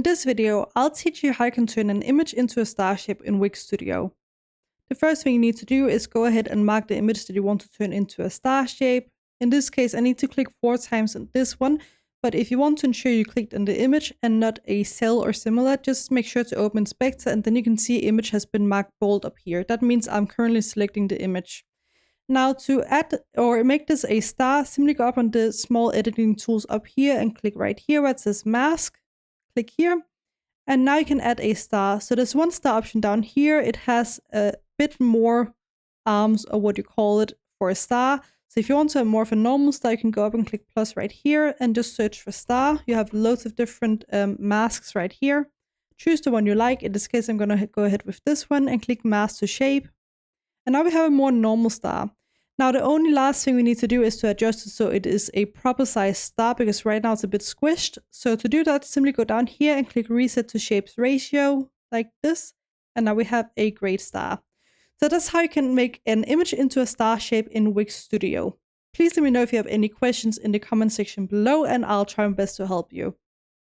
this video, I'll teach you how you can turn an image into a star shape in Wix Studio. The first thing you need to do is go ahead and mark the image that you want to turn into a star shape. In this case, I need to click 4 times on this one, but if you want to ensure you clicked on the image and not a cell or similar, just make sure to open Inspector and then you can see image has been marked bold up here. That means I'm currently selecting the image. Now to add or make this a star, simply go up on the small editing tools up here and click right here where it says mask. Click here, and now you can add a star. So there's one star option down here. It has a bit more arms, or what you call it, for a star. So if you want to have more of a normal star, you can go up and click plus right here and just search for star. You have loads of different masks right here. Choose the one you like. In this case, I'm going to go ahead with this one and click mask to shape. And now we have a more normal star. Now the only last thing we need to do is to adjust it so it is a proper size star, because right now it's a bit squished. So to do that, simply go down here and click reset to shapes ratio like this. And now we have a great star. So that's how you can make an image into a star shape in Wix Studio. Please let me know if you have any questions in the comment section below and I'll try my best to help you.